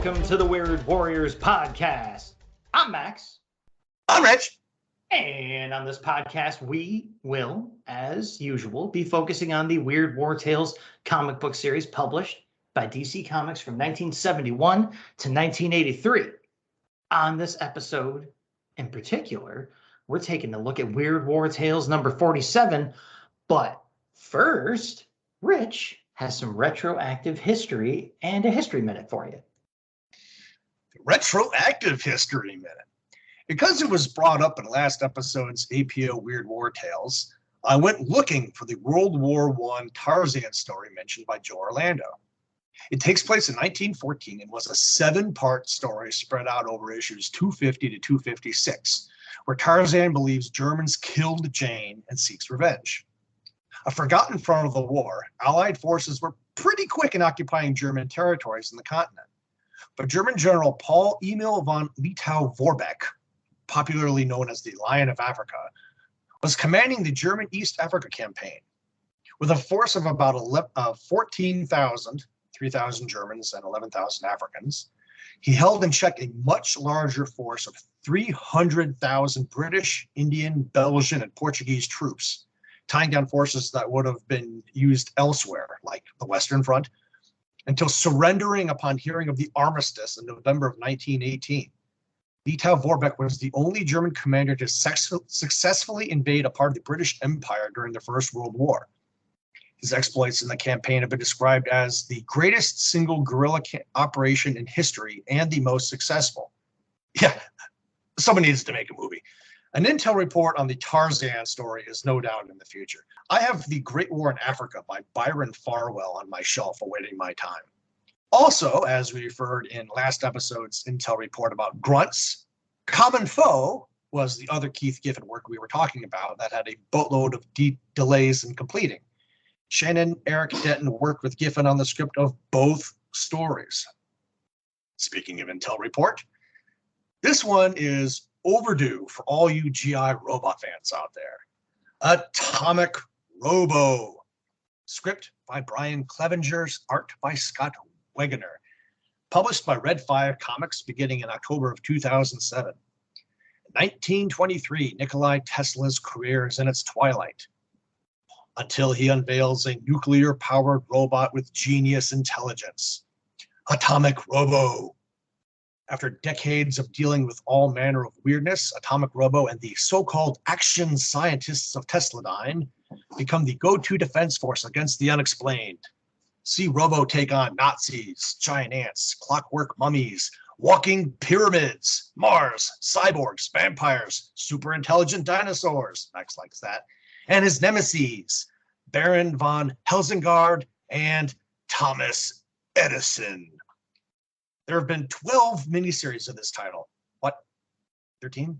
welcome to the Weird Warriors podcast. I'm Max. I'm Rich. And on this podcast, we will, as usual, be focusing on the Weird War Tales comic book series published by DC Comics from 1971 to 1983. On this episode in particular, we're taking a look at Weird War Tales number 47. But first, Rich has some retroactive history and a history minute for you. Retroactive history minute. Because it was brought up in last episode's APO Weird War Tales, I went looking for the World War I Tarzan story mentioned by Joe Orlando. It takes place in 1914 and was a 7-part story spread out over issues 250 to 256, where Tarzan believes Germans killed Jane and seeks revenge. A forgotten front of the war, Allied forces were pretty quick in occupying German territories in the continent. But German General Paul Emil von Lettow-Vorbeck, popularly known as the Lion of Africa, was commanding the German East Africa campaign. With a force of about 14,000, 3,000 Germans and 11,000 Africans, he held in check a much larger force of 300,000 British, Indian, Belgian, and Portuguese troops, tying down forces that would have been used elsewhere, like the Western Front, until surrendering upon hearing of the armistice in November of 1918. Lettow-Vorbeck was the only German commander to successfully invade a part of the British Empire during the First World War. His exploits in the campaign have been described as the greatest single guerrilla operation in history and the most successful. Yeah, someone needs to make a movie. An intel report on the Tarzan story is no doubt in the future. I have The Great War in Africa by Byron Farwell on my shelf awaiting my time. Also, as we referred in last episode's intel report about grunts, Common Foe was the other Keith Giffen work we were talking about that had a boatload of delays in completing. Shannon Eric Denton worked with Giffen on the script of both stories. Speaking of intel report, this one is overdue for all you GI robot fans out there. Atomic Robo. Script by Brian Clevenger, art by Scott Wegener. Published by Red 5 Comics beginning in October of 2007. 1923, Nikola Tesla's career is in its twilight, until he unveils a nuclear-powered robot with genius intelligence. Atomic Robo. After decades of dealing with all manner of weirdness, Atomic Robo and the so-called action scientists of Tesladyne become the go-to defense force against the unexplained. See Robo take on Nazis, giant ants, clockwork mummies, walking pyramids, Mars, cyborgs, vampires, super intelligent dinosaurs, Max likes that, and his nemesis, Baron von Helsingard and Thomas Edison. There have been 12 miniseries of this title. What? 13?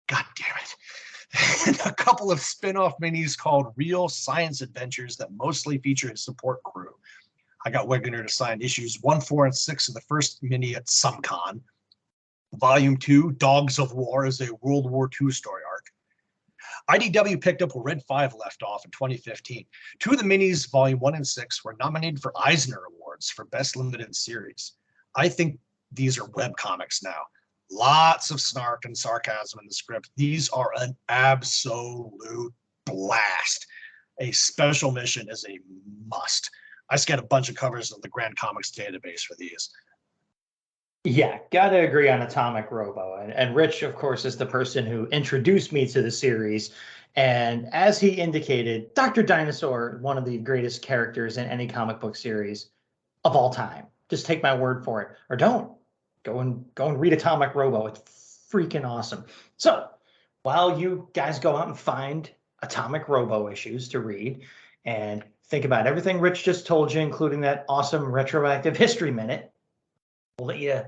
God damn it. And a couple of spin-off minis called Real Science Adventures that mostly feature his support crew. I got Wegener to sign issues 1, 4, and 6 of the first mini at SumCon. Volume 2, Dogs of War, is a World War II story arc. IDW picked up where Red 5 left off in 2015. 2 of the minis, Volume 1 and 6, were nominated for Eisner Awards for Best Limited Series. I think these are webcomics now. Lots of snark and sarcasm in the script. These are an absolute blast. A special mission is a must. I scanned a bunch of covers of the Grand Comics database for these. Yeah, gotta agree on Atomic Robo. And Rich, of course, is the person who introduced me to the series. And as he indicated, Dr. Dinosaur, one of the greatest characters in any comic book series of all time. Just take my word for it, or don't. Go and read Atomic Robo. It's freaking awesome. So while you guys go out and find Atomic Robo issues to read and think about everything Rich just told you, including that awesome retroactive history minute, we'll let you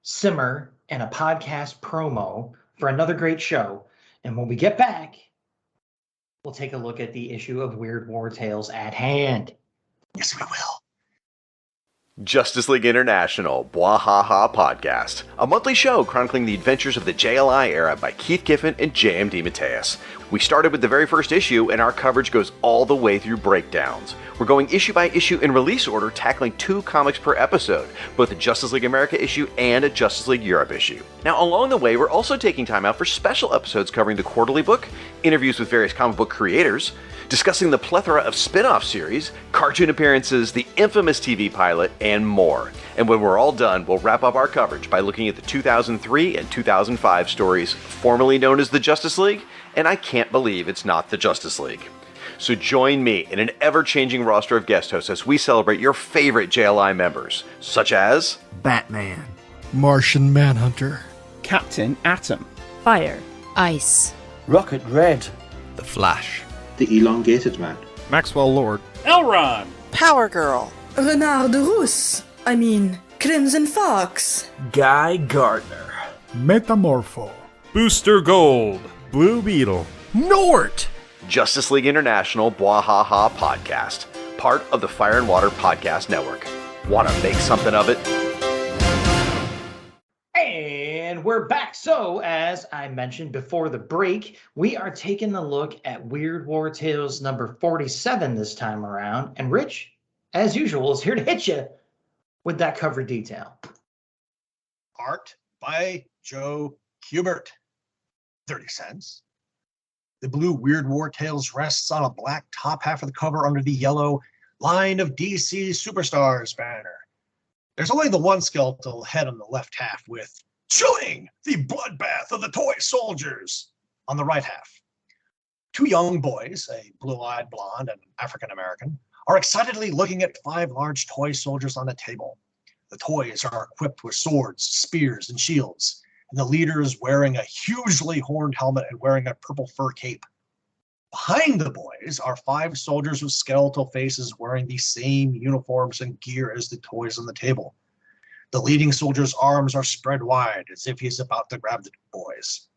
simmer in a podcast promo for another great show. And when we get back, we'll take a look at the issue of Weird War Tales at hand. Yes, we will. Justice League International, Bwahaha Podcast, a monthly show chronicling the adventures of the JLI era by Keith Giffen and J.M. DeMatteis. We started with the very first issue, and our coverage goes all the way through breakdowns. We're going issue by issue in release order, tackling 2 comics per episode, both a Justice League America issue and a Justice League Europe issue. Now, along the way, we're also taking time out for special episodes covering the quarterly book, interviews with various comic book creators, discussing the plethora of spin-off series, cartoon appearances, the infamous TV pilot, and more. And when we're all done, we'll wrap up our coverage by looking at the 2003 and 2005 stories formerly known as the Justice League, and I can't believe it's not the Justice League. So join me in an ever-changing roster of guest hosts as we celebrate your favorite JLI members, such as Batman, Martian Manhunter, Captain Atom, Fire, Ice, Rocket Red, The Flash, The Elongated Man, Maxwell Lord, Elron, Power Girl, Renard Rousse, Crimson Fox, Guy Gardner, Metamorpho, Booster Gold, Blue Beetle, Nort. Justice League International Bwahaha Podcast, part of the Fire and Water Podcast Network. Want to make something of it? And we're back. So, as I mentioned before the break, we are taking a look at Weird War Tales number 47 this time around. And Rich, as usual, is here to hit you with that cover detail. Art by Joe Kubert. 30 cents. The blue Weird War Tales rests on a black top half of the cover under the yellow Line of DC Superstars banner. There's only the one skeletal head on the left half with "Chilling! The Bloodbath of the Toy Soldiers" on the right half. 2 young boys, a blue-eyed blonde and an African-American, are excitedly looking at 5 large toy soldiers on a table. The toys are equipped with swords, spears, and shields, and the leader is wearing a hugely horned helmet and wearing a purple fur cape. Behind the boys are 5 soldiers with skeletal faces wearing the same uniforms and gear as the toys on the table. The leading soldier's arms are spread wide as if he's about to grab the boys.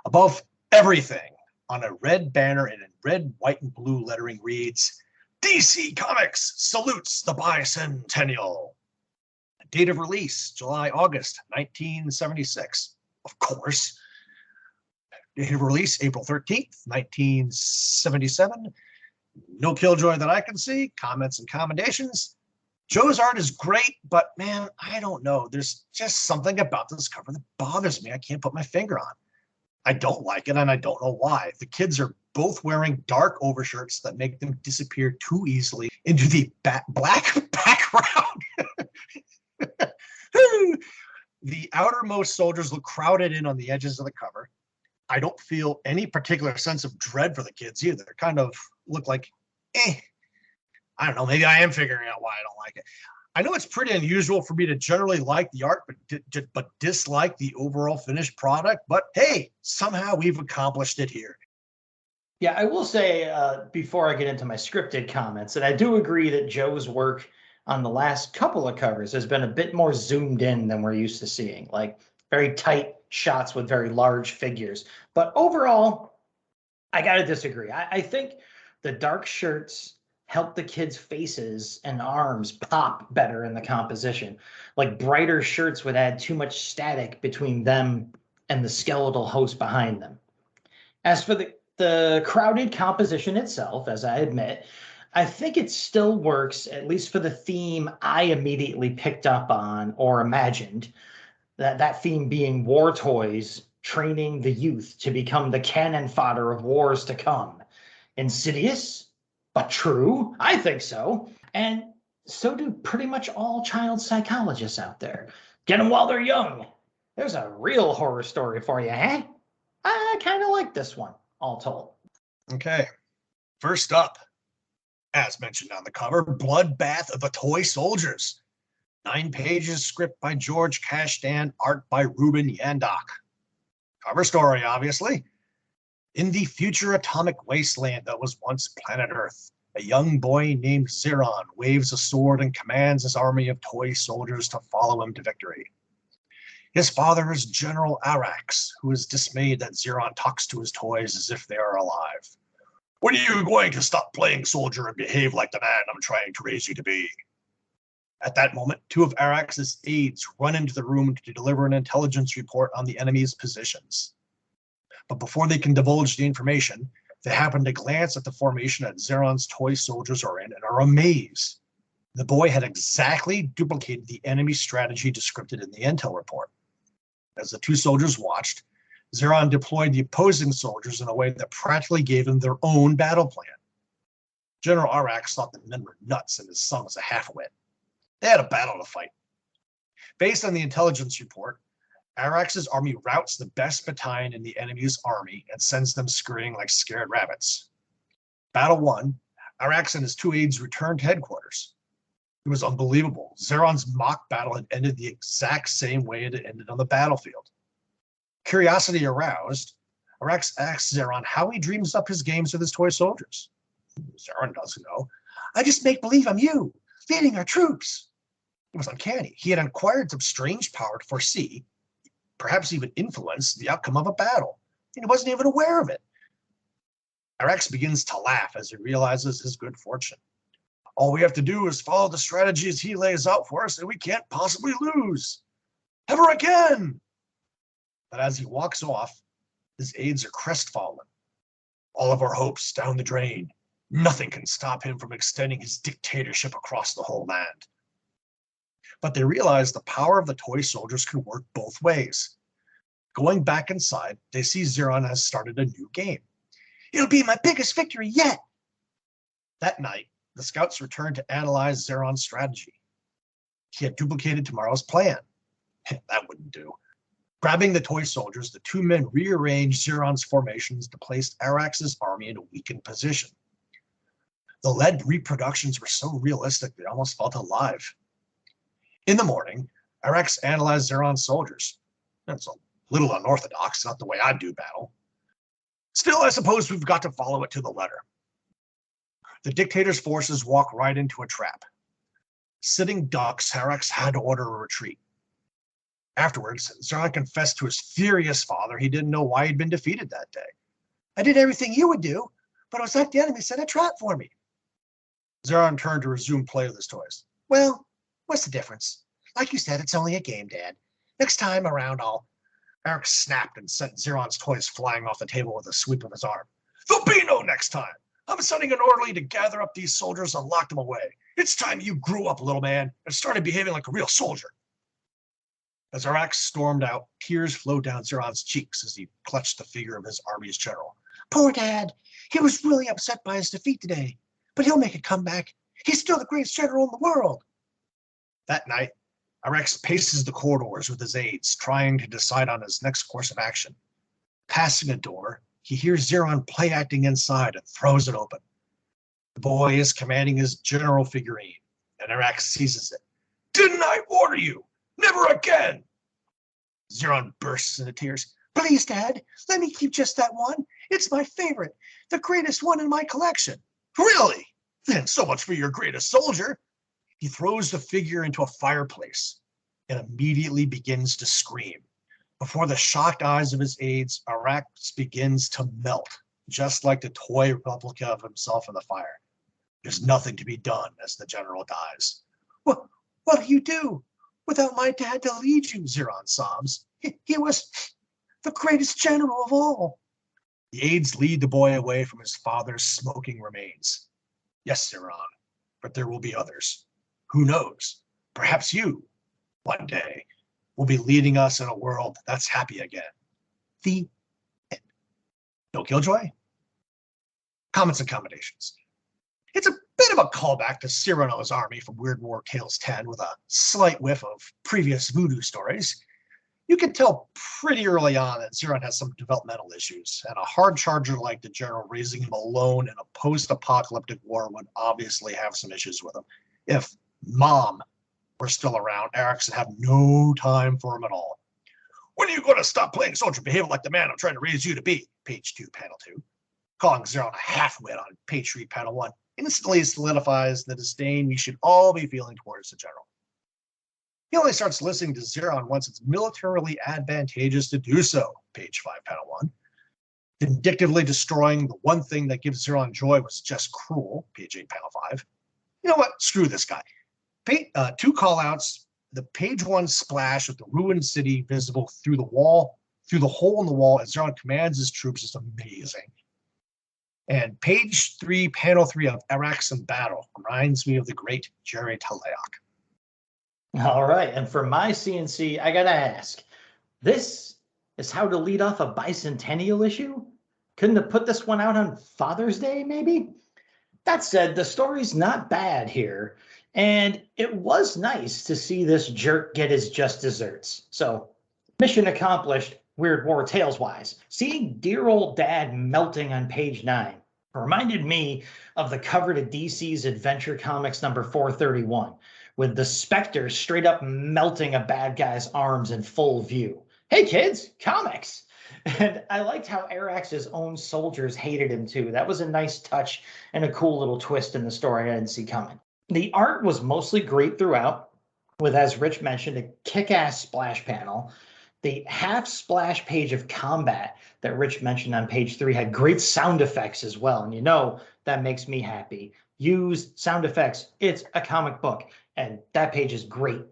Above everything, on a red banner and in red, white, and blue lettering reads, "DC Comics salutes the Bicentennial." Date of release, July-August 1976. Of course. Date of release, April 13th, 1977. No Killjoy that I can see. Comments and commendations. Joe's art is great, but man, I don't know. There's just something about this cover that bothers me. I can't put my finger on. I don't like it, and I don't know why. The kids are both wearing dark overshirts that make them disappear too easily into the black background. The outermost soldiers look crowded in on the edges of the cover. I don't feel any particular sense of dread for the kids either. They kind of look like, I don't know, maybe I am figuring out why I don't like it. I know it's pretty unusual for me to generally like the art, but dislike the overall finished product. But hey, somehow we've accomplished it here. Yeah, I will say before I get into my scripted comments, that I do agree that Joe's work on the last couple of covers has been a bit more zoomed in than we're used to seeing, like very tight shots with very large figures. But overall, I got to disagree. I think the dark shirts help the kids' faces and arms pop better in the composition. Like brighter shirts would add too much static between them and the skeletal host behind them. As for the crowded composition itself, as I admit, I think it still works, at least for the theme I immediately picked up on or imagined, that theme being war toys training the youth to become the cannon fodder of wars to come. Insidious, but true. I think so. And so do pretty much all child psychologists out there. Get them while they're young. There's a real horror story for you, eh? I kind of like this one, all told. Okay. First up, as mentioned on the cover, Bloodbath of the Toy Soldiers. 9 pages, script by George Kashdan, art by Ruben Yandok. Cover story, obviously. In the future atomic wasteland that was once planet Earth, a young boy named Xeron waves a sword and commands his army of toy soldiers to follow him to victory. His father is General Arax, who is dismayed that Xeron talks to his toys as if they are alive. "When are you going to stop playing soldier and behave like the man I'm trying to raise you to be?" At that moment, two of Arax's aides run into the room to deliver an intelligence report on the enemy's positions. But before they can divulge the information, they happen to glance at the formation that Zeron's toy soldiers are in and are amazed. The boy had exactly duplicated the enemy strategy described in the intel report. As the two soldiers watched, Zeron deployed the opposing soldiers in a way that practically gave them their own battle plan. General Arax thought the men were nuts and his son was a half-wit. They had a battle to fight. Based on the intelligence report, Arax's army routs the best battalion in the enemy's army and sends them scurrying like scared rabbits. Battle won, Arax and his two aides returned to headquarters. It was unbelievable. Zeron's mock battle had ended the exact same way it had ended on the battlefield. Curiosity aroused, Arax asked Zeron how he dreams up his games with his toy soldiers. Zeron doesn't know. I just make believe I'm you, leading our troops. It was uncanny. He had acquired some strange power to foresee, perhaps even influence, the outcome of a battle, and he wasn't even aware of it. Arax begins to laugh as he realizes his good fortune. All we have to do is follow the strategies he lays out for us, and we can't possibly lose. Ever again! But as he walks off, his aides are crestfallen. All of our hopes down the drain. Nothing can stop him from extending his dictatorship across the whole land. But they realize the power of the toy soldiers can work both ways. Going back inside, they see Zeron has started a new game. It'll be my biggest victory yet! That night, the scouts returned to analyze Zeron's strategy. He had duplicated tomorrow's plan. That wouldn't do. Grabbing the toy soldiers, the two men rearranged Zeron's formations to place Arax's army in a weakened position. The lead reproductions were so realistic they almost felt alive. In the morning, Arax analyzed Zeron's soldiers. That's a little unorthodox, not the way I'd do battle. Still, I suppose we've got to follow it to the letter. The dictator's forces walk right into a trap. Sitting ducks, Arax had to order a retreat. Afterwards, Zeron confessed to his furious father he didn't know why he'd been defeated that day. I did everything you would do, but it was like the enemy set a trap for me. Zeron turned to resume play with his toys. Well, what's the difference? Like you said, it's only a game, Dad. Next time around, Arax snapped and sent Zeron's toys flying off the table with a sweep of his arm. There'll be no next time. I'm sending an orderly to gather up these soldiers and lock them away. It's time you grew up, little man, and started behaving like a real soldier. As Arax stormed out, tears flowed down Zeron's cheeks as he clutched the figure of his army's general. Poor Dad. He was really upset by his defeat today, but he'll make a comeback. He's still the greatest general in the world. That night, Arax paces the corridors with his aides, trying to decide on his next course of action. Passing a door, he hears Zeron play acting inside and throws it open. The boy is commanding his general figurine, and Arax seizes it. Didn't I order you? Never again! Zeron bursts into tears. Please, Dad, let me keep just that one. It's my favorite, the greatest one in my collection. Really? Then so much for your greatest soldier. He throws the figure into a fireplace and immediately begins to scream. Before the shocked eyes of his aides, Arax begins to melt, just like the toy replica of himself in the fire. There's nothing to be done as the general dies. What do you do? Without my dad to lead you, Zeron sobs. He was the greatest general of all. The aides lead the boy away from his father's smoking remains. Yes, Zeron, but there will be others. Who knows? Perhaps you, one day, will be leading us in a world that's happy again. The end. No Killjoy? Comments and commendations. It's a bit of a callback to Cyrano's army from Weird War Tales 10 with a slight whiff of previous voodoo stories. You can tell pretty early on that Zeron has some developmental issues, and a hard charger like the general raising him alone in a post-apocalyptic war would obviously have some issues with him. If Mom were still around, Arax would have no time for him at all. When are you going to stop playing soldier, behaving like the man I'm trying to raise you to be? Page 2, panel 2. Calling Zeron a half-wit on page 3, panel 1 instantly solidifies the disdain we should all be feeling towards the general. He only starts listening to Zeron once it's militarily advantageous to do so, page 5, panel 1. Vindictively destroying the one thing that gives Zeron joy was just cruel, page 8, panel 5. You know what? Screw this guy. Two call outs. The page 1 splash with the ruined city visible through the hole in the wall as Zerron commands his troops is amazing. And page 3, panel 3 of Arax in Battle reminds me of the great Jerry Teleok. All right. And for my CNC, I got to ask, this is how to lead off a bicentennial issue? Couldn't have put this one out on Father's Day, maybe? That said, the story's not bad here. And it was nice to see this jerk get his just desserts. So, mission accomplished, Weird War Tales-wise. Seeing dear old dad melting on page 9 reminded me of the cover to DC's Adventure Comics number 431, with the Spectre straight up melting a bad guy's arms in full view. Hey kids, comics! And I liked how Arax's own soldiers hated him too. That was a nice touch and a cool little twist in the story I didn't see coming. The art was mostly great throughout, with, as Rich mentioned, a kick-ass splash panel. The half splash page of combat that Rich mentioned on page 3 had great sound effects as well. And you know, that makes me happy. Use sound effects. It's a comic book. And that page is great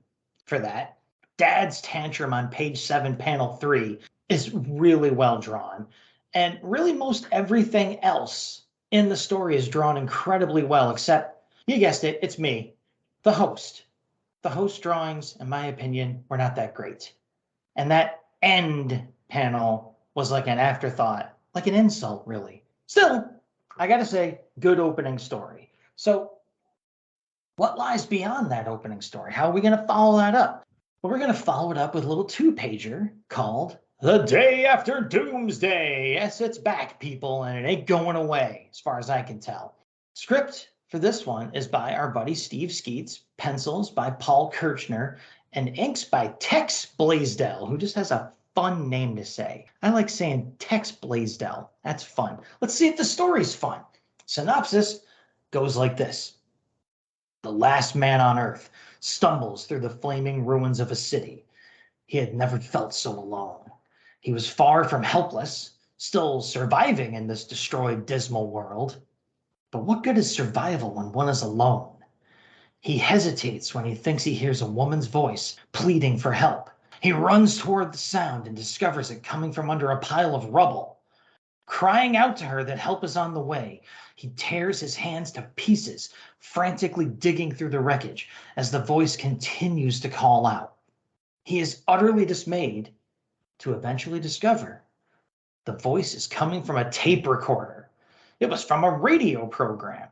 for that. Dad's tantrum on page 7, panel 3 is really well drawn. And really most everything else in the story is drawn incredibly well, except, you guessed it, it's me, the host. The host drawings, in my opinion, were not that great. And that end panel was like an afterthought, like an insult, really. Still, I gotta say, good opening story. So what lies beyond that opening story? How are we gonna follow that up? Well, we're gonna follow it up with a little 2-pager called The Day After Doomsday. Yes, it's back, people, and it ain't going away, as far as I can tell. Script for this one is by our buddy Steve Skeets, pencils by Paul Kirchner, and inks by Tex Blaisdell, who just has a fun name to say. I like saying Tex Blaisdell. That's fun. Let's see if the story's fun. Synopsis goes like this. The last man on Earth stumbles through the flaming ruins of a city. He had never felt so alone. He was far from helpless, still surviving in this destroyed, dismal world. But what good is survival when one is alone? He hesitates when he thinks he hears a woman's voice pleading for help. He runs toward the sound and discovers it coming from under a pile of rubble. Crying out to her that help is on the way, he tears his hands to pieces, frantically digging through the wreckage as the voice continues to call out. He is utterly dismayed to eventually discover the voice is coming from a tape recorder. It was from a radio program,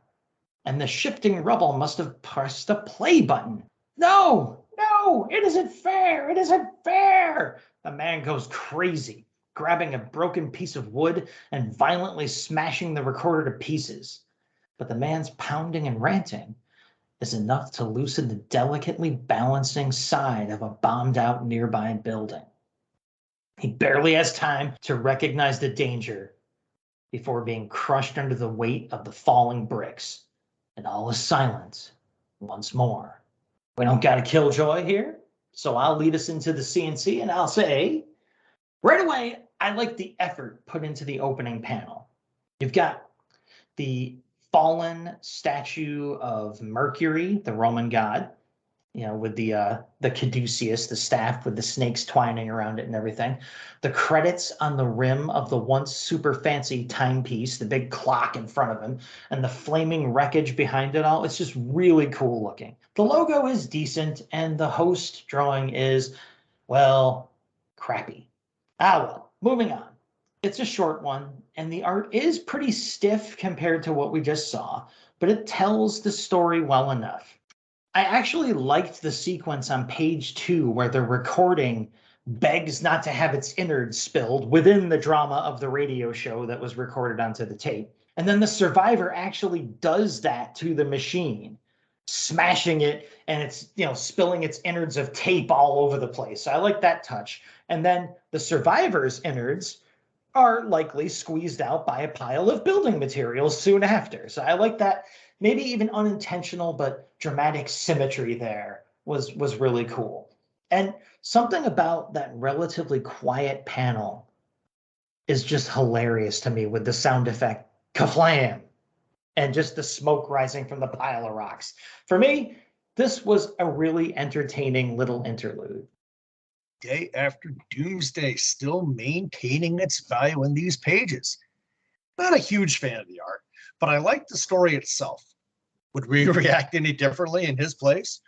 and the shifting rubble must have pressed the play button. No, it isn't fair. It isn't fair. The man goes crazy, grabbing a broken piece of wood and violently smashing the recorder to pieces. But the man's pounding and ranting is enough to loosen the delicately balancing side of a bombed out nearby building. He barely has time to recognize the danger before being crushed under the weight of the falling bricks, and all is silent once more. We don't got a killjoy here, so I'll lead us into the CNC, and I'll say, right away, I like the effort put into the opening panel. You've got the fallen statue of Mercury, the Roman god, with the caduceus, the staff with the snakes twining around it and everything. The credits on the rim of the once super fancy timepiece, the big clock in front of him, and the flaming wreckage behind it all. It's just really cool looking. The logo is decent, and the host drawing is, well, crappy. Well, moving on. It's a short one, and the art is pretty stiff compared to what we just saw, but it tells the story well enough. I actually liked the sequence on page 2 where the recording begs not to have its innards spilled within the drama of the radio show that was recorded onto the tape. And then the survivor actually does that to the machine, smashing it, and it's, spilling its innards of tape all over the place. So I like that touch. And then the survivor's innards are likely squeezed out by a pile of building materials soon after. So I like that. Maybe even unintentional, but dramatic symmetry there was really cool. And something about that relatively quiet panel is just hilarious to me with the sound effect, kaflam, and just the smoke rising from the pile of rocks. For me, This was a really entertaining little interlude. Day after Doomsday, still maintaining its value in these pages. Not a huge fan of the art, but I like the story itself. Would we react any differently in his place?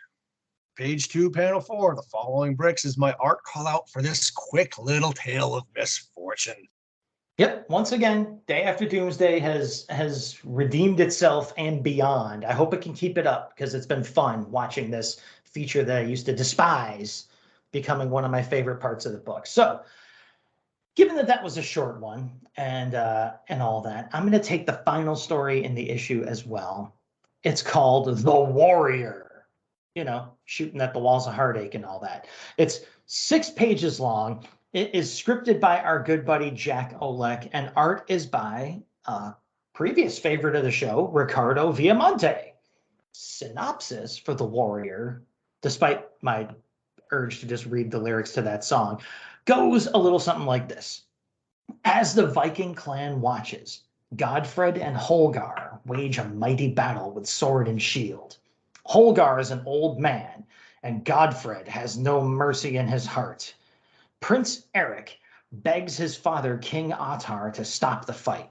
Page 2, panel 4, the following bricks is my art call out for this quick little tale of misfortune. Yep, once again, Day After Doomsday has redeemed itself and beyond. I hope it can keep it up because it's been fun watching this feature that I used to despise becoming one of my favorite parts of the book. So, given that that was a short one and all that, I'm going to take the final story in the issue as well. It's called The Warrior. You know, shooting at the walls of heartache and all that. It's 6 pages long. It is scripted by our good buddy Jack Olek, and art is by previous favorite of the show, Ricardo Viamonte. Synopsis for The Warrior, despite my urge to just read the lyrics to that song, goes a little something like this. As the Viking clan watches, Godfred and Holgar wage a mighty battle with sword and shield. Holgar is an old man, and Godfred has no mercy in his heart. Prince Eric begs his father, King Ottar, to stop the fight.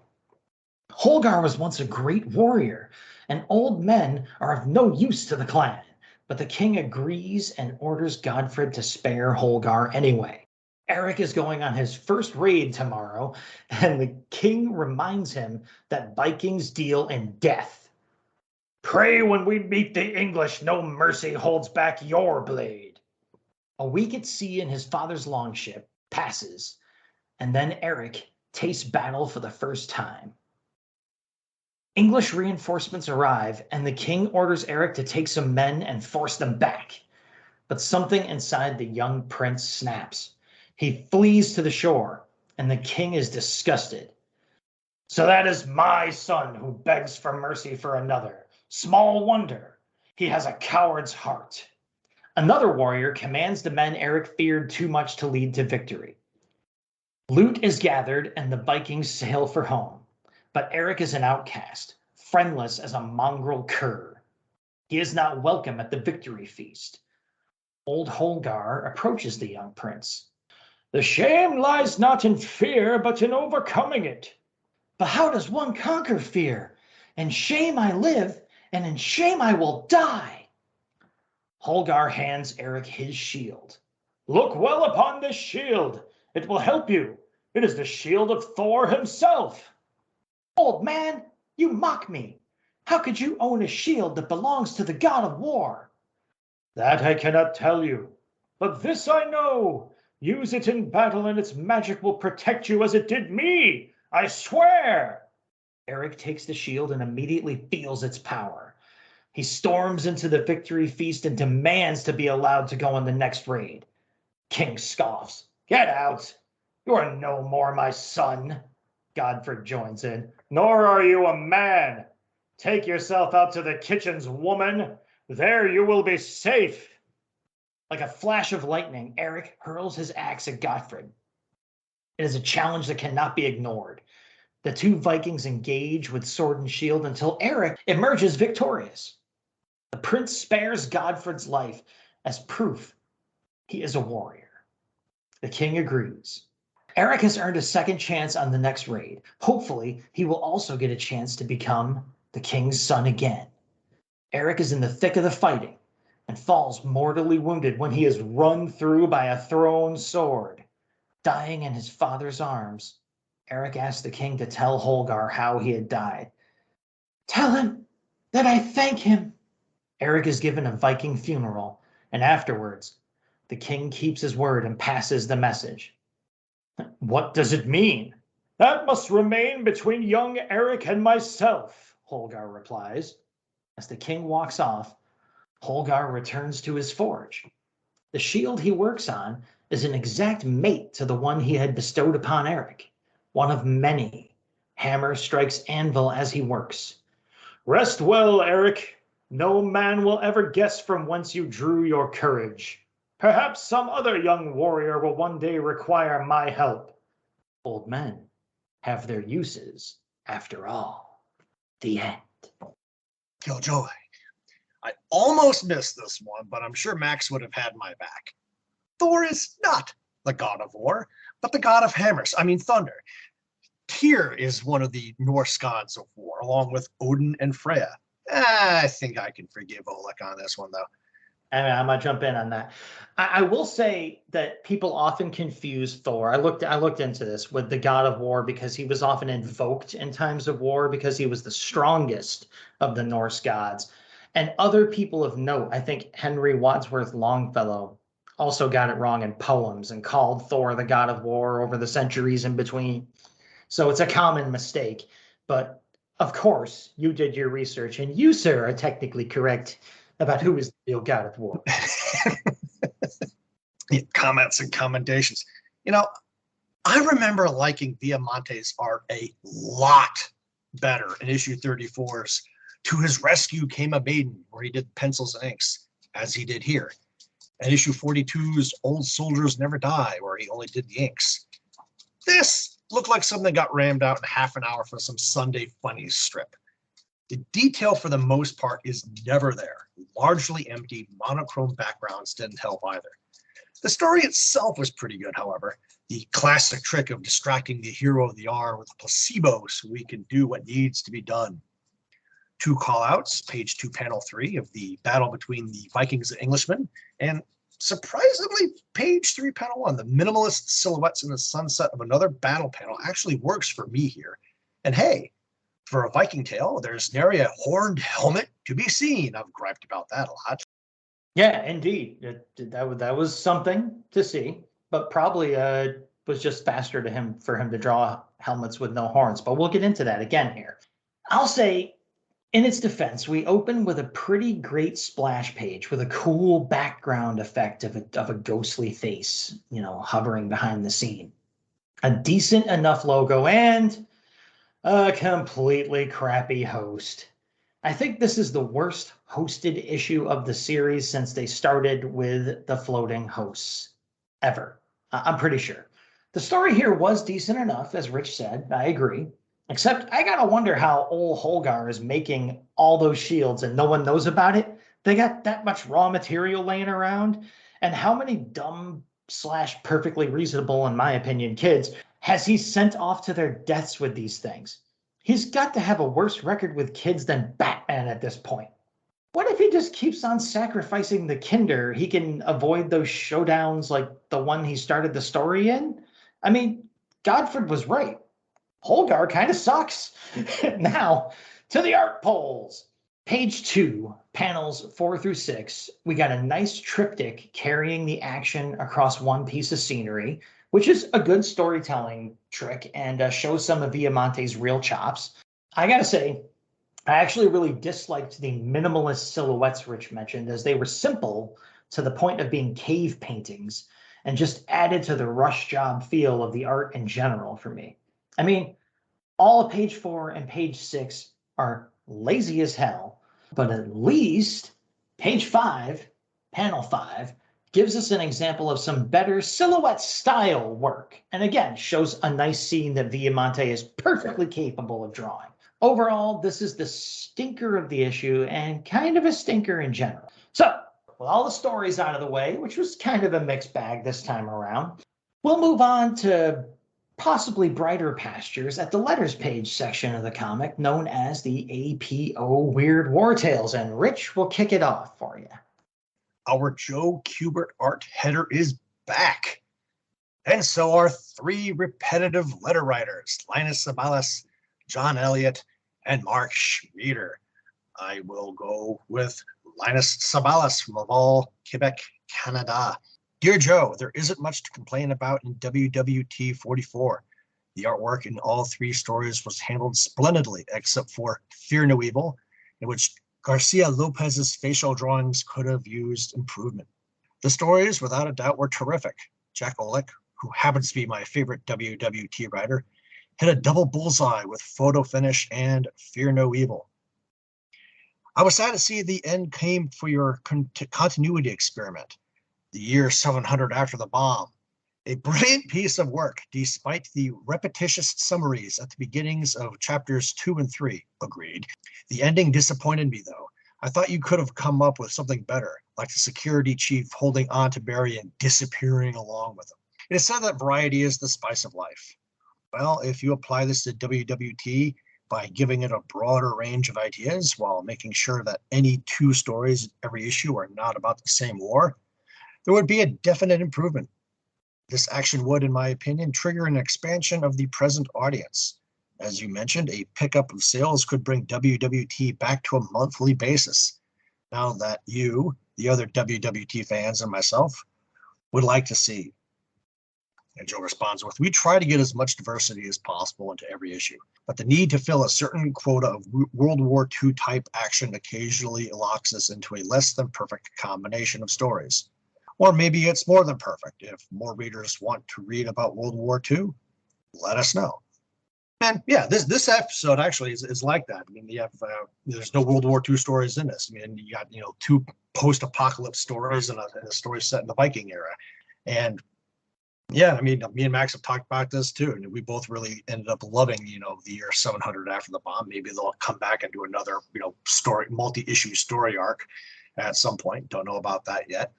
Holgar was once a great warrior, and old men are of no use to the clan, but the king agrees and orders Godfred to spare Holgar anyway. Eric is going on his first raid tomorrow, and the king reminds him that Vikings deal in death. Pray when we meet the English, no mercy holds back your blade. A week at sea in his father's longship passes, and then Eric tastes battle for the first time. English reinforcements arrive, and the king orders Eric to take some men and force them back. But something inside the young prince snaps. He flees to the shore, and the king is disgusted. So that is my son who begs for mercy for another. Small wonder, he has a coward's heart. Another warrior commands the men Eric feared too much to lead to victory. Loot is gathered, and the Vikings sail for home. But Eric is an outcast, friendless as a mongrel cur. He is not welcome at the victory feast. Old Holgar approaches the young prince. The shame lies not in fear, but in overcoming it. But how does one conquer fear? In shame I live, and in shame I will die. Holgar hands Eric his shield. Look well upon this shield. It will help you. It is the shield of Thor himself. Old man, you mock me. How could you own a shield that belongs to the god of war? That I cannot tell you. But this I know. Use it in battle and its magic will protect you as it did me. I swear. Eric takes the shield and immediately feels its power. He storms into the victory feast and demands to be allowed to go on the next raid. King scoffs. Get out. You are no more my son. Godfred joins in. Nor are you a man. Take yourself out to the kitchens, woman. There you will be safe. Like a flash of lightning, Eric hurls his axe at Godfred. It is a challenge that cannot be ignored. The two Vikings engage with sword and shield until Eric emerges victorious. The prince spares Godfred's life as proof he is a warrior. The king agrees. Eric has earned a second chance on the next raid. Hopefully, he will also get a chance to become the king's son again. Eric is in the thick of the fighting and falls mortally wounded when he is run through by a thrown sword. Dying in his father's arms, Eric asked the king to tell Holgar how he had died. Tell him that I thank him. Eric is given a Viking funeral, and afterwards, the king keeps his word and passes the message. What does it mean? That must remain between young Eric and myself, Holgar replies. As the king walks off, Holgar returns to his forge. The shield he works on is an exact mate to the one he had bestowed upon Eric, one of many. Hammer strikes anvil as he works. Rest well, Eric. No man will ever guess from whence you drew your courage. Perhaps some other young warrior will one day require my help. Old men have their uses, after all. The end. Killjoy, I almost missed this one, but I'm sure Max would have had my back. Thor is not the god of war, but the god of hammers. Thunder. Tyr is one of the Norse gods of war, along with Odin and Freya. I think I can forgive Oleg on this one, though. I'm gonna jump in on that. I will say that people often confuse Thor. I looked into this with the god of war because he was often invoked in times of war because he was the strongest of the Norse gods. And other people of note, I think Henry Wadsworth Longfellow also got it wrong in poems and called Thor the god of war over the centuries in between. So it's a common mistake. But of course, you did your research, and you, sir, are technically correct about who is the real god of war. Comments and commendations. I remember liking Viamonte's art a lot better in issue 34's To His Rescue Came a Maiden, where he did pencils and inks, as he did here. And issue 42's Old Soldiers Never Die, where he only did the inks. This looked like something that got rammed out in half an hour for some Sunday Funnies strip. The detail for the most part is never there. Largely empty, monochrome backgrounds didn't help either. The story itself was pretty good, however. The classic trick of distracting the hero of the hour with a placebo so we can do what needs to be done. 2 call-outs, page 2, panel 3 of the battle between the Vikings and Englishmen, and surprisingly, page 3, panel 1, the minimalist silhouettes in the sunset of another battle panel actually works for me here. And hey, for a Viking tale, there's nary a horned helmet to be seen. I've griped about that a lot. Yeah, indeed. That was something to see, but probably was just faster for him to draw helmets with no horns. But we'll get into that again here. I'll say, in its defense, we open with a pretty great splash page with a cool background effect of a ghostly face, hovering behind the scene. A decent enough logo and a completely crappy host. I think this is the worst hosted issue of the series since they started with the floating hosts ever. I'm pretty sure. The story here was decent enough, as Rich said. I agree. Except I gotta wonder how old Holgar is making all those shields and no one knows about it. They got that much raw material laying around. And how many dumb / perfectly reasonable, in my opinion, kids has he sent off to their deaths with these things? He's got to have a worse record with kids than Batman at this point. What if he just keeps on sacrificing the kinder? He can avoid those showdowns like the one he started the story in? Godfred was right. Holgar kind of sucks. Now, to the art polls. Page 2, panels 4 through 6, we got a nice triptych carrying the action across one piece of scenery, which is a good storytelling trick and shows some of Viamonte's real chops. I gotta say, I actually really disliked the minimalist silhouettes Rich mentioned, as they were simple to the point of being cave paintings and just added to the rush job feel of the art in general for me. All of page 4 and page 6 are lazy as hell, but at least page 5, panel 5, gives us an example of some better silhouette style work, and again, shows a nice scene that Viamonte is perfectly capable of drawing. Overall, this is the stinker of the issue and kind of a stinker in general. So, with all the stories out of the way, which was kind of a mixed bag this time around, we'll move on to possibly brighter pastures at the letters page section of the comic, known as the APO Weird War Tales, and Rich will kick it off for you. Our Joe Kubert art header is back. And so are 3 repetitive letter writers, Linus Sabalas, John Elliott, and Mark Schmieder. I will go with Linus Sabalas from Laval, Quebec, Canada. Dear Joe, there isn't much to complain about in WWT 44. The artwork in all 3 stories was handled splendidly, except for Fear No Evil, in which Garcia Lopez's facial drawings could have used improvement. The stories, without a doubt, were terrific. Jack Olick, who happens to be my favorite WWT writer, hit a double bullseye with photo finish and Fear No Evil. I was sad to see the end came for your continuity experiment, the year 700 after the bomb. A brilliant piece of work, despite the repetitious summaries at the beginnings of chapters 2 and 3. Agreed. The ending disappointed me, though. I thought you could have come up with something better, like the security chief holding on to Barry and disappearing along with him. It is said that variety is the spice of life. Well, if you apply this to WWT by giving it a broader range of ideas while making sure that any two stories every issue are not about the same war, there would be a definite improvement. This action would, in my opinion, trigger an expansion of the present audience. As you mentioned, a pickup of sales could bring WWT back to a monthly basis. Now that you, the other WWT fans, and myself would like to see. And Joe responds with, we try to get as much diversity as possible into every issue, but the need to fill a certain quota of World War II type action occasionally locks us into a less than perfect combination of stories. Or maybe it's more than perfect. If more readers want to read about World War II, let us know. And yeah, this episode actually is like that. I mean, you have there's no World War II stories in this. I mean, you got two post-apocalypse stories and a story set in the Viking era. And yeah, I mean, me and Max have talked about this too, and we both really ended up loving the year 700 after the bomb. Maybe they'll come back and do another story, multi-issue story arc at some point. Don't know about that yet.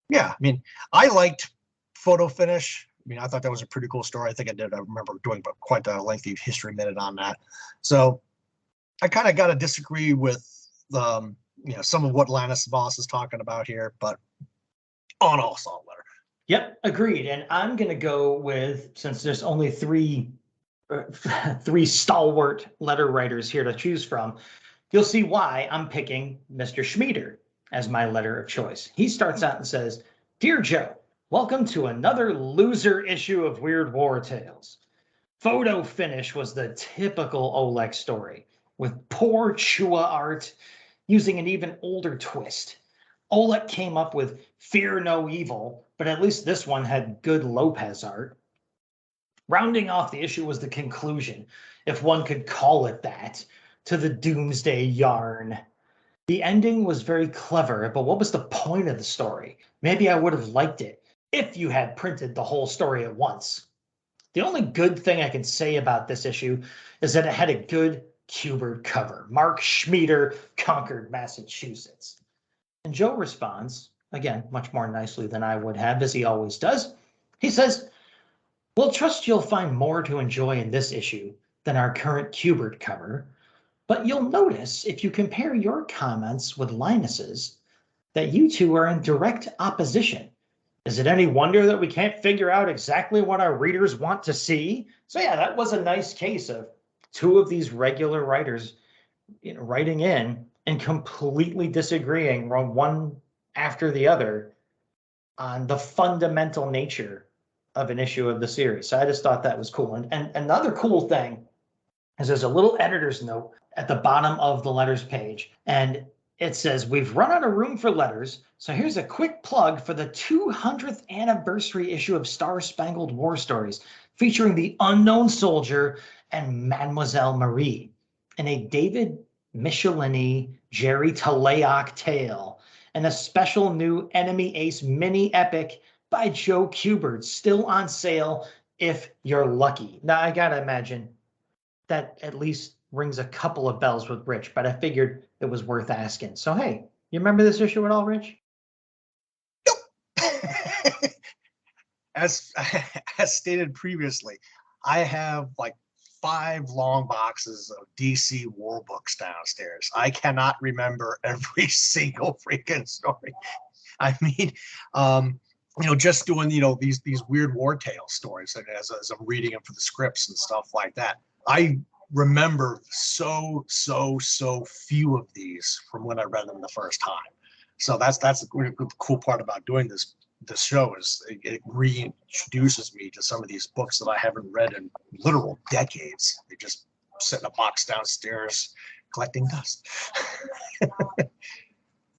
Yeah, I mean, I liked Photo Finish. I mean, I thought that was a pretty cool story. I think I did. I remember doing quite a lengthy history minute on that. So I kind of got to disagree with some of what Lannis Voss is talking about here, but all in all, solid letter. Yep, agreed. And I'm going to go with, since there's only three stalwart letter writers here to choose from, you'll see why I'm picking Mr. Schmieder as my letter of choice. He starts out and says, Dear Joe, welcome to another loser issue of Weird War Tales. Photo Finish was the typical Oleg story, with poor Chua art using an even older twist. Oleg came up with Fear No Evil, but at least this one had good Lopez art. Rounding off the issue was the conclusion, if one could call it that, to the Doomsday yarn. The ending was very clever, but what was the point of the story? Maybe I would have liked it if you had printed the whole story at once. The only good thing I can say about this issue is that it had a good Kubert cover. Mark Schmieder conquered Massachusetts. And Joe responds, again, much more nicely than I would have, as he always does. He says, we'll trust you'll find more to enjoy in this issue than our current Kubert cover, but you'll notice if you compare your comments with Linus's that you two are in direct opposition. Is it any wonder that we can't figure out exactly what our readers want to see? So yeah, that was a nice case of two of these regular writers writing in and completely disagreeing one after the other on the fundamental nature of an issue of the series. So I just thought that was cool. And another cool thing is there's a little editor's note at the bottom of the letters page. And it says, we've run out of room for letters, so here's a quick plug for the 200th anniversary issue of Star Spangled War Stories, featuring the Unknown Soldier and Mademoiselle Marie in a David Michelini, Jerry Talayoc tale, and a special new Enemy Ace mini epic by Joe Kubert, still on sale if you're lucky. Now, I gotta imagine that at least rings a couple of bells with Rich, but I figured it was worth asking. So, hey, you remember this issue at all, Rich? Nope. As stated previously, I have like 5 long boxes of DC war books downstairs. I cannot remember every single freaking story. I mean, just doing, these weird war tale stories as I'm reading them for the scripts and stuff like that. I remember so few of these from when I read them the first time. So that's the cool part about doing this show is it reintroduces me to some of these books that I haven't read in literal decades. They just sit in a box downstairs collecting dust.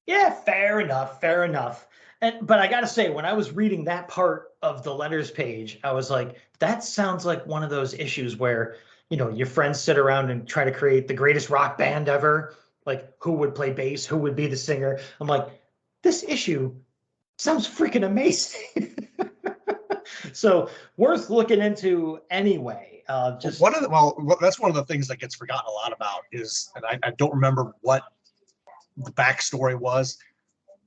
Yeah, fair enough. But I gotta say, when I was reading that part of the letters page, I was like, that sounds like one of those issues where your friends sit around and try to create the greatest rock band ever, like who would play bass, who would be the singer. I'm like, this issue sounds freaking amazing. So worth looking into anyway. That's one of the things that gets forgotten a lot about is, and I don't remember what the backstory was.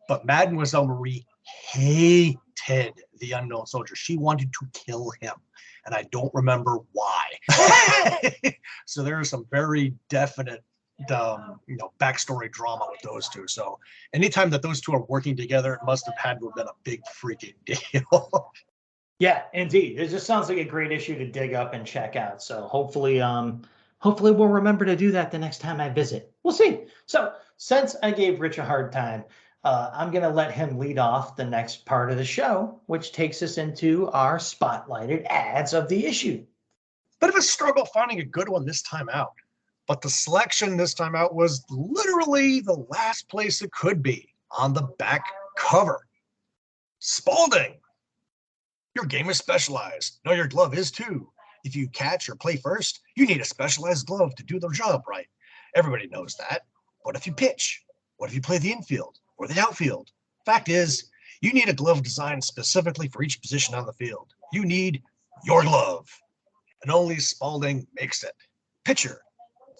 But Mademoiselle Marie hated the unknown soldier. She wanted to kill him, and I don't remember why. So there is some very definite, backstory drama with those two. So anytime that those two are working together, it must have had to have been a big freaking deal. Yeah, indeed. It just sounds like a great issue to dig up and check out. So hopefully we'll remember to do that the next time I visit. We'll see. So since I gave Rich a hard time, I'm going to let him lead off the next part of the show, which takes us into our spotlighted ads of the issue. Bit of a struggle finding a good one this time out, but the selection this time out was literally the last place it could be on the back cover. Spalding. Your game is specialized. No, your glove is too. If you catch or play first, you need a specialized glove to do the job right. Everybody knows that. What if you pitch? What if you play the infield or the outfield? Fact is, you need a glove designed specifically for each position on the field. You need your glove. And only Spalding makes it. Pitcher.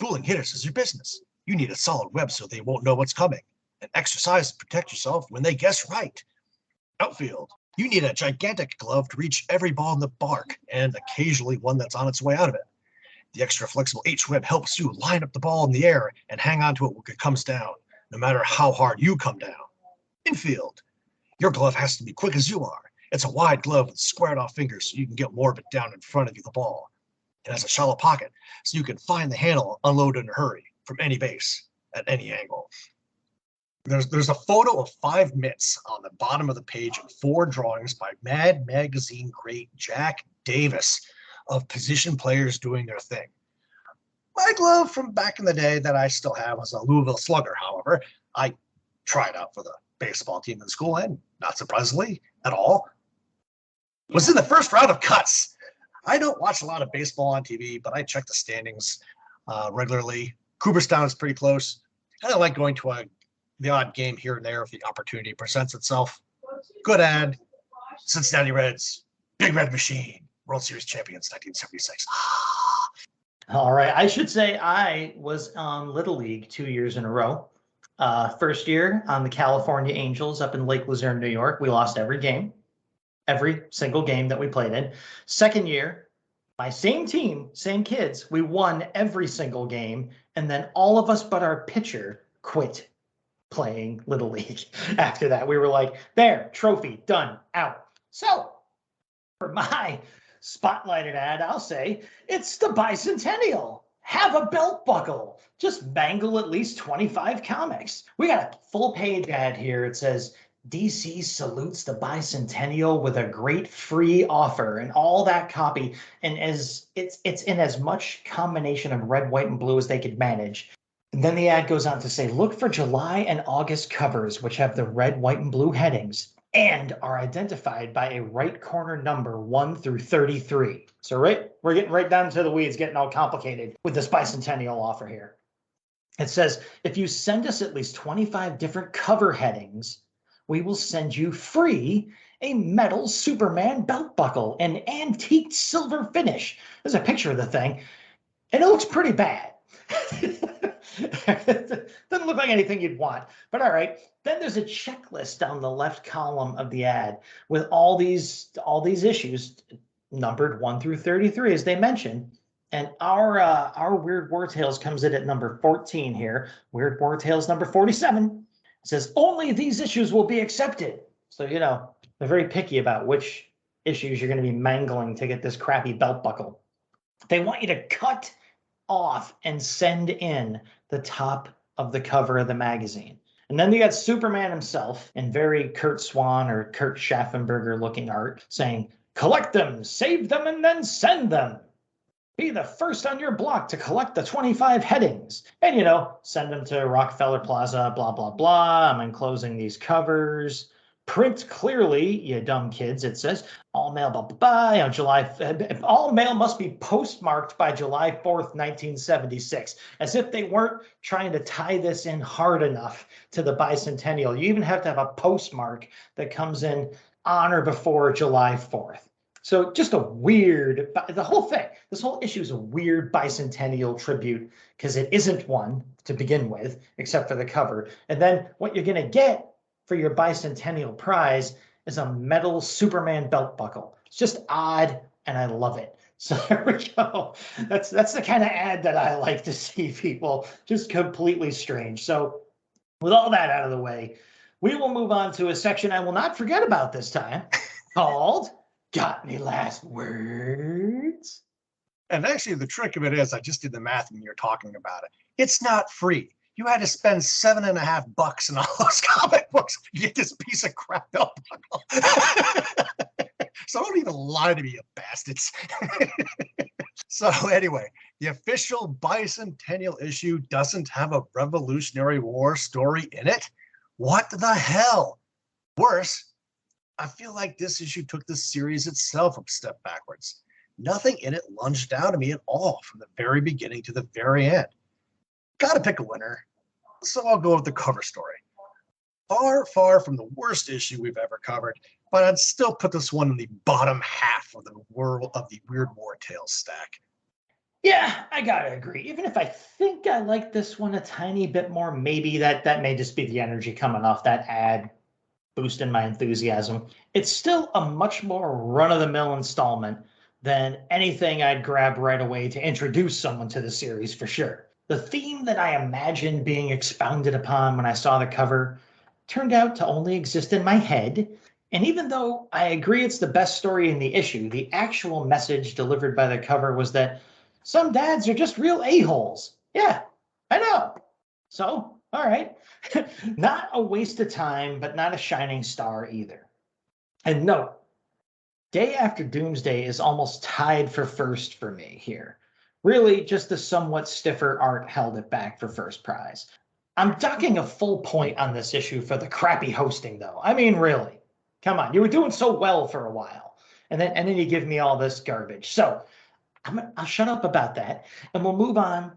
Fooling hitters is your business. You need a solid web so they won't know what's coming. And exercise to protect yourself when they guess right. Outfield. You need a gigantic glove to reach every ball in the bark, and occasionally one that's on its way out of it. The extra flexible H-web helps you line up the ball in the air and hang on to it when it comes down, no matter how hard you come down. Infield. Your glove has to be quick as you are. It's a wide glove with squared off fingers so you can get more of it down in front of you, the ball. It has a shallow pocket so you can find the handle unloaded in a hurry from any base at any angle. There's a photo of 5 mitts on the bottom of the page and 4 drawings by Mad Magazine great Jack Davis of position players doing their thing. My glove from back in the day that I still have was a Louisville Slugger, however. I tried out for the baseball team in school and, not surprisingly at all, was in the first round of cuts. I don't watch a lot of baseball on TV, but I check the standings regularly. Cooperstown is pretty close, and I like going to the odd game here and there if the opportunity presents itself. Good ad. Cincinnati Reds, Big Red Machine, World Series champions, 1976. All right. I should say I was on Little League 2 years in a row. First year on the California Angels up in Lake Luzerne, New York. We lost every game, every single game that we played in. Second year, my same team, same kids, we won every single game. And then all of us but our pitcher quit playing Little League. After that, we were like, there, trophy, done, out. So for my spotlighted ad, I'll say it's the Bicentennial. Have a belt buckle. Just mangle at least 25 comics. We got a full page ad here. It says DC salutes the Bicentennial with a great free offer and all that copy. And as it's in as much combination of red, white, and blue as they could manage. And then the ad goes on to say, look for July and August covers, which have the red, white, and blue headings and are identified by a right corner number 1 through 33. So we're getting right down to the weeds, getting all complicated with this Bicentennial offer here. It says, if you send us at least 25 different cover headings, we will send you free a metal Superman belt buckle, an antique silver finish. There's a picture of the thing, and it looks pretty bad. Doesn't look like anything you'd want, but all right. Then there's a checklist down the left column of the ad with all these issues numbered 1 through 33, as they mentioned. And our Weird War Tales comes in at number 14 here. Weird War Tales number 47. It says only these issues will be accepted. So they're very picky about which issues you're going to be mangling to get this crappy belt buckle. They want you to cut off and send in the top of the cover of the magazine. And then you got Superman himself in very Kurt Swan or Kurt Schaffenberger looking art saying, collect them, save them, and then send them. Be the first on your block to collect the 25 headings. And, send them to Rockefeller Plaza, blah, blah, blah. I'm enclosing these covers. Print clearly, you dumb kids, it says. All mail, blah, blah, blah. All mail must be postmarked by July 4th, 1976. As if they weren't trying to tie this in hard enough to the Bicentennial. You even have to have a postmark that comes in on or before July 4th. So just a weird, the whole thing, this whole issue is a weird bicentennial tribute because it isn't one to begin with, except for the cover. And then what you're going to get for your bicentennial prize is a metal Superman belt buckle. It's just odd, and I love it. So there we go. That's the kind of ad that I like to see, people. Just completely strange. So with all that out of the way, we will move on to a section I will not forget about this time called Got Any Last Words? And actually, the trick of it is, I just did the math when you're talking about it. It's not free. You had to spend $7.50 in all those comic books to get this piece of crap belt buckle. So don't even lie to me, you bastards. So anyway, the official bicentennial issue doesn't have a Revolutionary War story in it. What the hell? Worse, I feel like this issue took the series itself a step backwards. Nothing in it lunged down to me at all from the very beginning to the very end. Gotta pick a winner, so I'll go with the cover story. Far, far from the worst issue we've ever covered, but I'd still put this one in the bottom half of the world of the Weird War Tales stack. Yeah, I gotta agree. Even if I think I like this one a tiny bit more, maybe that may just be the energy coming off that ad boosting my enthusiasm. It's still a much more run-of-the-mill installment than anything I'd grab right away to introduce someone to the series for sure. The theme that I imagined being expounded upon when I saw the cover turned out to only exist in my head. And even though I agree it's the best story in the issue, the actual message delivered by the cover was that some dads are just real a-holes. Yeah, I know. So, all right. Not a waste of time, but not a shining star either. And note, Day After Doomsday is almost tied for first for me here. Really, just the somewhat stiffer art held it back for first prize. I'm docking a full point on this issue for the crappy hosting, though. I mean, really. Come on, you were doing so well for a while. And then you give me all this garbage. So I'll shut up about that, and we'll move on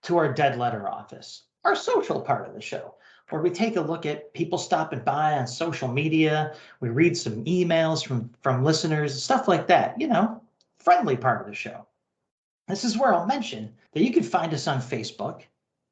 to our dead letter office, our social part of the show, where we take a look at people stopping by on social media. We read some emails from listeners, stuff like that, friendly part of the show. This is where I'll mention that you can find us on Facebook,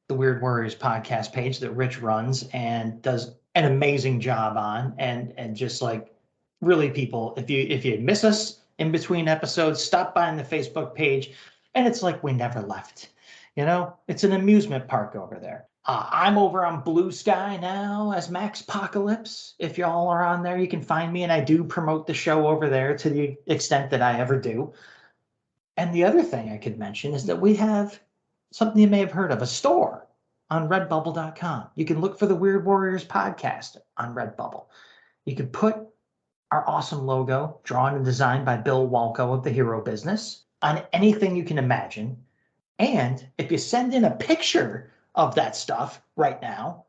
the Weird Warriors podcast page that Rich runs and does an amazing job on. And just like really, people, if you miss us in between episodes, stop by on the Facebook page, and it's like we never left. It's an amusement park over there. I'm over on Blue Sky now as Max Apocalypse. If y'all are on there, you can find me, and I do promote the show over there to the extent that I ever do. And the other thing I could mention is that we have something you may have heard of, a store on redbubble.com. You can look for the Weird Warriors podcast on Redbubble. You can put our awesome logo, drawn and designed by Bill Walco of the Hero Business, on anything you can imagine. And if you send in a picture of that stuff right now,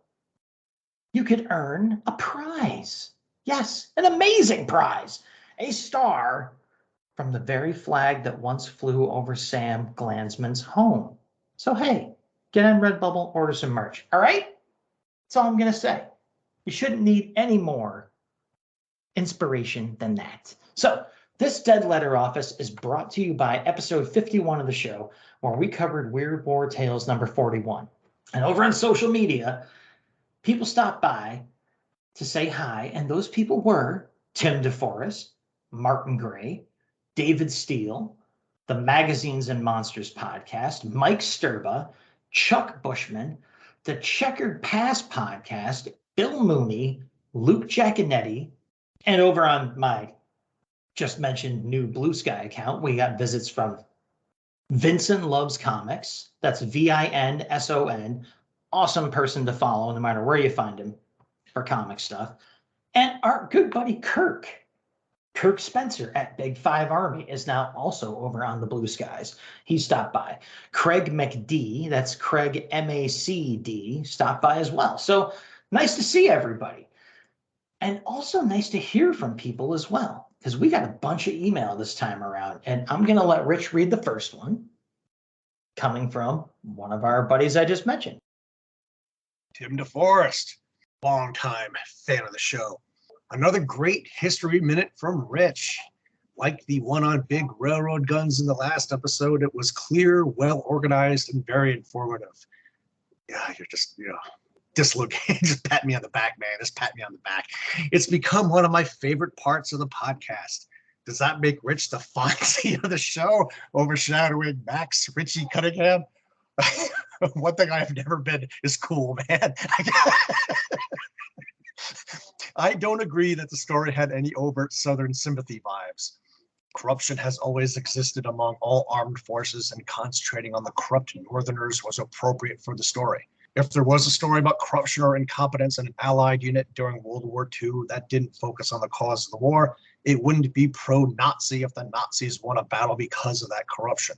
you could earn a prize. Yes, an amazing prize. A star from the very flag that once flew over Sam Glanzman's home. So, hey, get on Redbubble, order some merch. All right? That's all I'm going to say. You shouldn't need any more inspiration than that. So, this Dead Letter Office is brought to you by episode 51 of the show, where we covered Weird War Tales number 41. And over on social media, people stopped by to say hi, and those people were Tim DeForest, Martin Gray, David Steele, the Magazines and Monsters podcast, Mike Sturba, Chuck Bushman, the Checkered Past podcast, Bill Mooney, Luke Giaconetti, and over on my just mentioned new Blue Sky account, we got visits from Vincent Loves Comics. That's Vinson. Awesome person to follow, no matter where you find him for comic stuff. And our good buddy Kirk Spencer at Big Five Army is now also over on the Blue Skies. He stopped by. Craig McD, that's Craig MACD, stopped by as well. So nice to see everybody. And also nice to hear from people as well, because we got a bunch of email this time around. And I'm going to let Rich read the first one, coming from one of our buddies I just mentioned. Tim DeForest, longtime fan of the show. Another great history minute from Rich. Like the one on big railroad guns in the last episode, it was clear, well organized, and very informative. Yeah, you're just, dislocated. Just pat me on the back, man. Just pat me on the back. It's become one of my favorite parts of the podcast. Does that make Rich the Fonzie of the show, overshadowing Max Richie Cunningham? One thing I have never been is cool, man. I don't agree that the story had any overt Southern sympathy vibes. Corruption has always existed among all armed forces, and concentrating on the corrupt Northerners was appropriate for the story. If there was a story about corruption or incompetence in an Allied unit during World War II that didn't focus on the cause of the war, it wouldn't be pro-Nazi if the Nazis won a battle because of that corruption.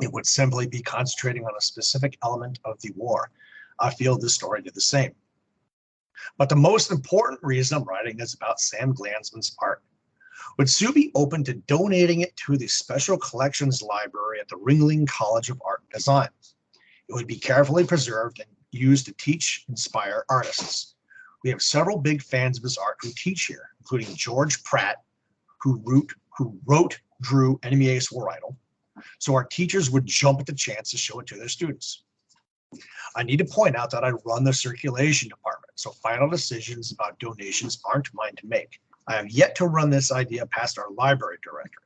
It would simply be concentrating on a specific element of the war. I feel this story did the same. But the most important reason I'm writing is about Sam Glanzman's art. Would Sue be open to donating it to the Special Collections Library at the Ringling College of Art and Design? It would be carefully preserved and used to teach, inspire artists. We have several big fans of his art who teach here, including George Pratt, who wrote, drew Enemy Ace War Idol. So our teachers would jump at the chance to show it to their students. I need to point out that I run the circulation department, so final decisions about donations aren't mine to make. I have yet to run this idea past our library director.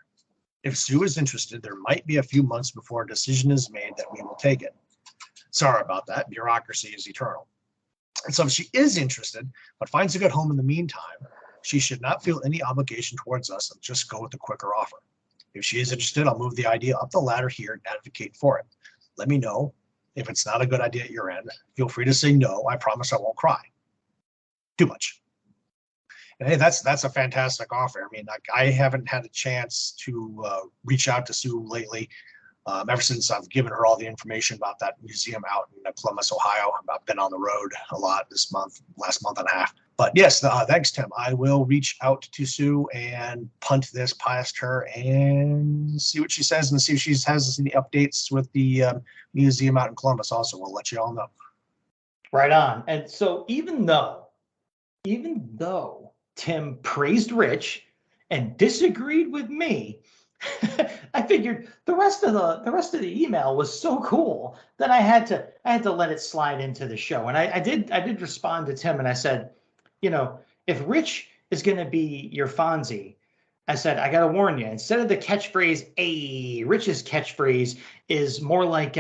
If Sue is interested, there might be a few months before a decision is made that we will take it. Sorry about that. Bureaucracy is eternal. And so if she is interested, but finds a good home in the meantime, she should not feel any obligation towards us and just go with the quicker offer. If she is interested, I'll move the idea up the ladder here and advocate for it. Let me know. If it's not a good idea at your end, feel free to say no. I promise I won't cry too much. And hey, that's a fantastic offer. I mean, I haven't had a chance to reach out to Sue lately. Ever since I've given her all the information about that museum out in Columbus, Ohio. I've been on the road a lot this last month and a half. But yes, thanks, Tim. I will reach out to Sue and punt this past her and see what she says and see if she has any updates with the museum out in Columbus. Also, we'll let you all know. Right on. And so even though Tim praised Rich and disagreed with me, I figured the rest of the email was so cool that I had to let it slide into the show. And I did respond to Tim and I said, if Rich is going to be your Fonzie, I said, I got to warn you, instead of the catchphrase, Rich's catchphrase is more like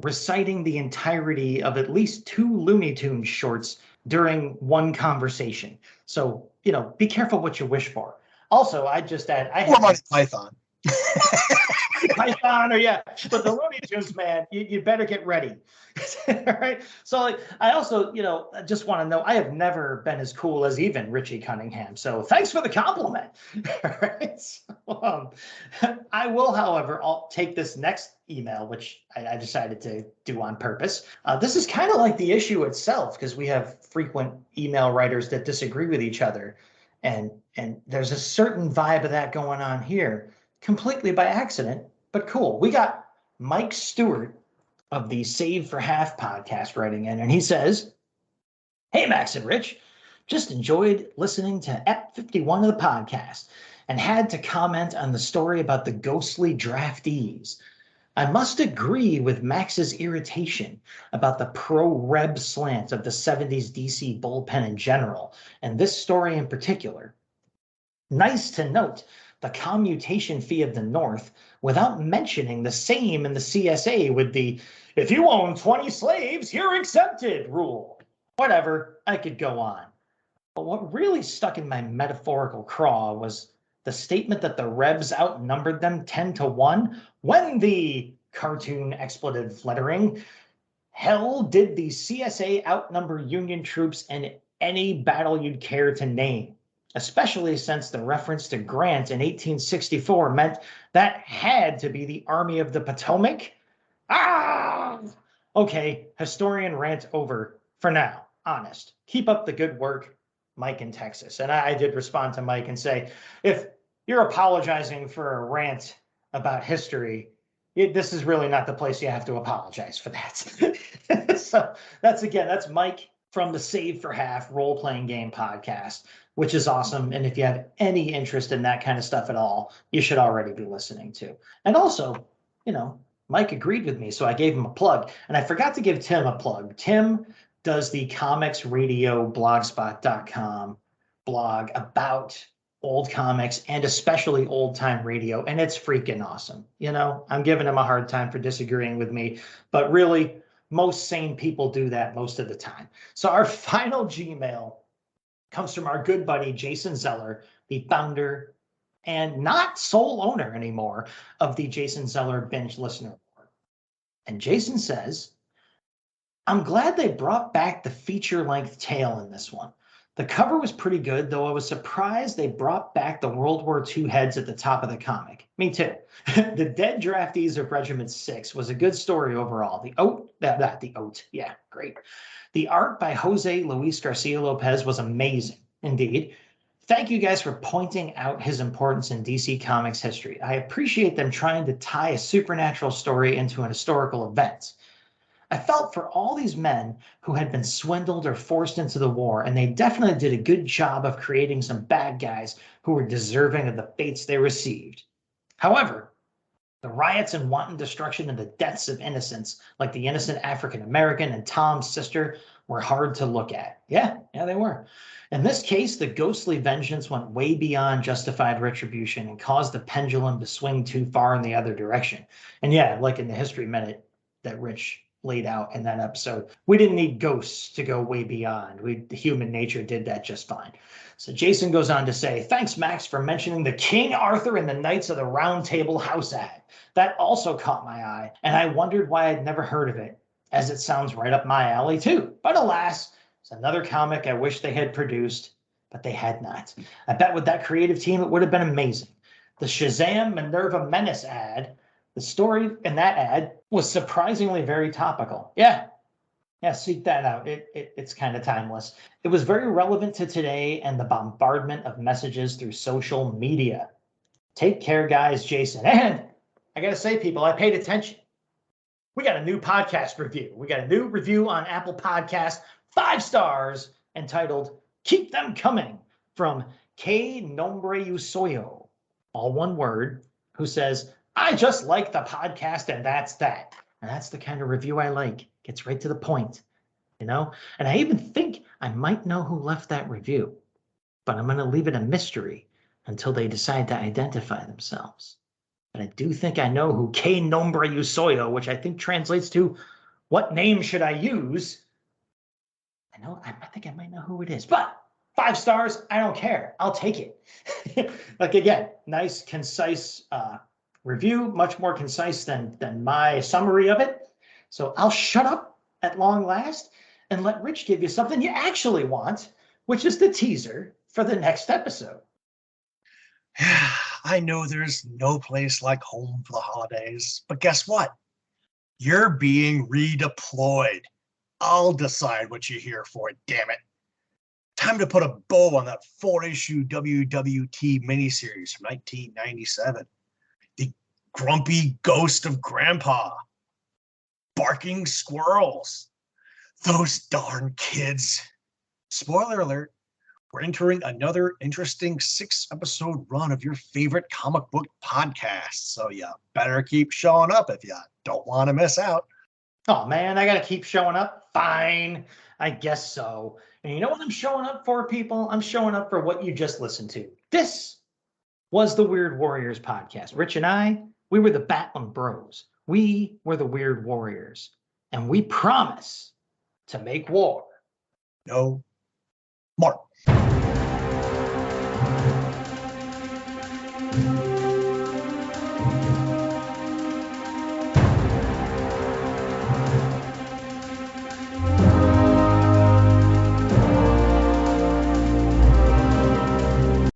reciting the entirety of at least 2 Looney Tunes shorts during one conversation. So, be careful what you wish for. Also, I just add, I have Monty Python. Python, but the Looney Tunes, man, you better get ready. All right. So I also, just want to know, I have never been as cool as even Richie Cunningham. So thanks for the compliment. All right. So, I will, however, I'll take this next email, which I decided to do on purpose. This is kind of like the issue itself, because we have frequent email writers that disagree with each other. And there's a certain vibe of that going on here, completely by accident, but cool. We got Mike Stewart of the Save for Half podcast writing in, and he says, "Hey, Max and Rich, just enjoyed listening to Ep 51 of the podcast and had to comment on the story about the ghostly draftees. I must agree with Max's irritation about the pro-Reb slant of the 70s DC bullpen in general, and this story in particular. Nice to note the commutation fee of the North without mentioning the same in the CSA with the "if you own 20 slaves, you're exempted" rule. Whatever, I could go on. But what really stuck in my metaphorical craw was the statement that the Rebs outnumbered them 10-1 when the cartoon expletive lettering, hell did the CSA outnumber Union troops in any battle you'd care to name, especially since the reference to Grant in 1864 meant that had to be the Army of the Potomac. Okay, historian rant over for now. Honest. Keep up the good work, Mike in Texas. And I did respond to Mike and say, if you're apologizing for a rant about history, this is really not the place you have to apologize for that. So that's Mike from the Save for Half role-playing game podcast which is awesome. And if you have any interest in that kind of stuff at all, you should already be listening to. And also, Mike agreed with me, so I gave him a plug. And I forgot to give Tim a plug. Tim does the comicsradioblogspot.com blog about old comics and especially old time radio. And it's freaking awesome. I'm giving him a hard time for disagreeing with me, but really most sane people do that most of the time. So our final Gmail comes from our good buddy, Jason Zeller, the founder and not sole owner anymore of the Jason Zeller Binge Listener Award. And Jason says, I'm glad they brought back the feature-length tale in this one. The cover was pretty good, though I was surprised they brought back the World War II heads at the top of the comic. Me too. The Dead Draftees of Regiment 6 was a good story overall. Yeah, great. The art by Jose Luis Garcia Lopez was amazing, indeed. Thank you guys for pointing out his importance in DC Comics history. I appreciate them trying to tie a supernatural story into an historical event. I felt for all these men who had been swindled or forced into the war, and they definitely did a good job of creating some bad guys who were deserving of the fates they received. However, the riots and wanton destruction and the deaths of innocents, like the innocent African American and Tom's sister, were hard to look at. Yeah, they were. In this case, the ghostly vengeance went way beyond justified retribution and caused the pendulum to swing too far in the other direction. And yeah, like in the History Minute that Rich laid out in that episode, we didn't need ghosts to go way beyond. Human nature did that just fine. So Jason goes on to say, thanks, Max, for mentioning the King Arthur and the Knights of the Round Table house ad. That also caught my eye, and I wondered why I'd never heard of it, as it sounds right up my alley too. But alas, it's another comic I wish they had produced, but they had not. I bet with that creative team, it would have been amazing. The Shazam Minerva Menace ad, the story in that ad was surprisingly very topical. Yeah, seek that out. It's kind of timeless. It was very relevant to today and the bombardment of messages through social media. Take care, guys, Jason. And I got to say, people, I paid attention. We got a new podcast review. We got a new review on Apple Podcasts, 5 stars, entitled Keep Them Coming, from Que Nombre Usoyo, all one word, who says, I just like the podcast and that's that. And that's the kind of review I like. Gets right to the point, And I even think I might know who left that review, but I'm going to leave it a mystery until they decide to identify themselves. But I do think I know who Que Nombre Usoyo, which I think translates to what name should I use? I think I might know who it is, but 5 stars, I don't care. I'll take it. Like, again, nice, concise review, much more concise than my summary of it. So I'll shut up at long last and let Rich give you something you actually want, which is the teaser for the next episode. I know there's no place like home for the holidays, but guess what? You're being redeployed. I'll decide what you're here for, damn it. Time to put a bow on that 4-issue WWT miniseries from 1997. The Grumpy Ghost of Grandpa. Barking Squirrels. Those darn kids. Spoiler alert, we're entering another interesting 6-episode run of your favorite comic book podcast, so you better keep showing up if you don't want to miss out. Oh man, I gotta keep showing up? Fine, I guess so. And you know what I'm showing up for, people? I'm showing up for what you just listened to. This was the Weird Warriors podcast. Rich and I, we were the Batlin Bros. We were the Weird Warriors. And we promise to make war no more.